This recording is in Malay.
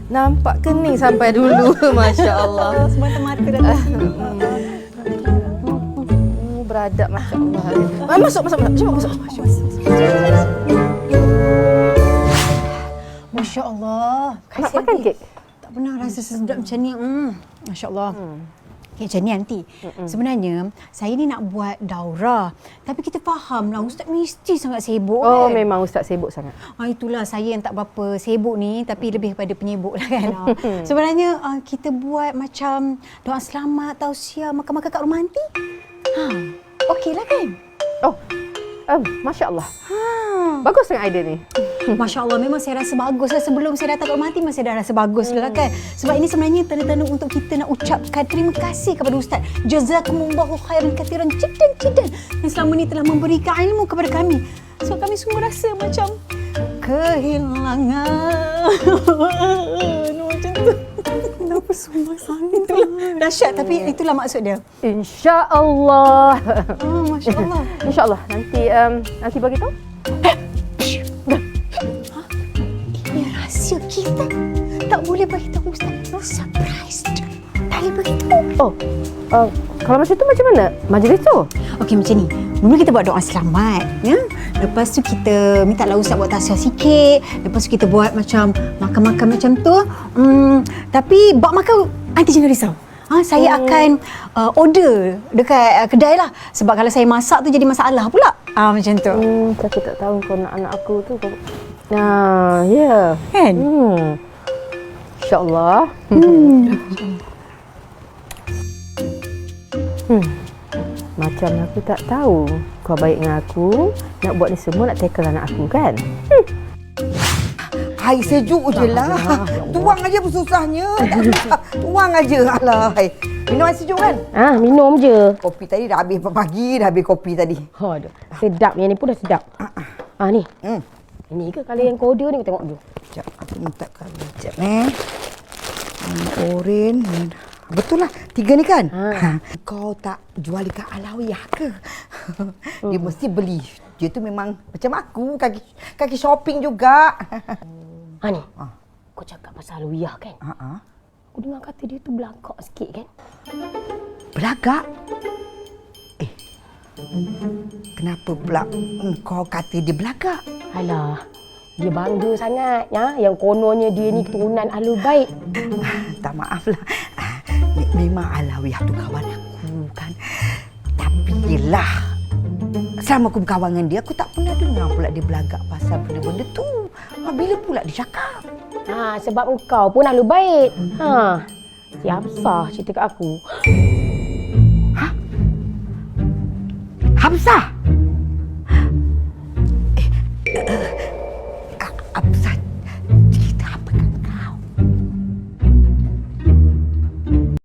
Nampak kening sampai dulu. Masya Allah. Semata-mata datang sini. Beradab, Masya Allah. Masuk. Cuba masuk. Masya Allah. Nak makan kek? Tak pernah rasa sedap macam ni. Masya Allah. Macam ni nanti. Sebenarnya, saya ni nak buat daurah. Tapi kita faham lah, Ustaz mesti sangat sibuk Oh, kan? memang Ustaz sibuk sangat. Itulah saya yang tak berapa sibuk ni, tapi lebih kepada penyibuk lah kan. Sebenarnya, kita buat macam doa selamat, tausiah, makan-makan kat rumah nanti. Okey lah kan? Oh, Masya Allah. Bagus sangat idea ni. Masya Allah, memang saya rasa bagus lah. Sebelum saya datang ke rumah hati, memang saya dah rasa bagus lah kan. Sebab ini sebenarnya tanda-tanda untuk kita nak ucapkan terima kasih kepada Ustaz. Jazakumullahu khairan kathiran jiddan. Yang selama ni telah memberikan ilmu kepada kami. So kami semua rasa macam kehilangan. Macam tu. Kenapa semua sangat? Dahsyat, tapi itulah maksud dia. InsyaAllah. Masya Allah. InsyaAllah. Nanti bagi tahu. Ini rahsia kita. Tak boleh beritahu Ustaz. Surprise. Tak boleh beritahu. Oh, kalau macam tu macam mana majlis tu? Okey, macam ni. Dulu kita buat doa selamat, ya. Lepas tu kita minta lah Ustaz buat tausiah sikit. Lepas tu kita buat macam makan-makan macam tu. Tapi bab makan nanti jangan risau. Saya akan order dekat kedai lah. Sebab kalau saya masak tu jadi masalah pula. Macam tu. Tapi tak tahu kau nak anak aku tu. Ya. Kan? InsyaAllah. Macam aku tak tahu kau baik dengan aku, nak buat ni semua nak tackle anak aku kan? Air sejuk je lah. Tuang aja bersusahnya. Tak susah. Tuang aja. Alah. Minum air sejuk kan? Minum je. Kopi tadi dah habis pagi, dah habis kopi tadi. Aduh, sedap. Yang ni pun dah sedap. Ni. Ini ke kalau yang kau order ni, tengok dulu. Sekejap, aku minta kali. Sekejap oren. Betul lah, 3 ni kan? Kau tak jual dekat Alawiyah ke? Dia mesti beli. Dia tu memang macam aku, kaki shopping juga. Ni, kau cakap pasal Alawiyah kan? Aku dengar kata dia tu belagak sikit kan? Belagak? Kenapa pula kau kata dia belagak? Alah, dia bangga sangat ya, yang kononnya dia ni keturunan Ahlul Bait. Tak maaflah. Memang Alawiyah tu kawan aku kan. Tapi yelah, selama aku berkawan dengan dia, aku tak pernah dengar pula dia belagak pasal benda-benda tu. Bila pula dia cakap? Sebab engkau pun Ahlul Bait. Si Hafsah cerita kat aku. Hamzah?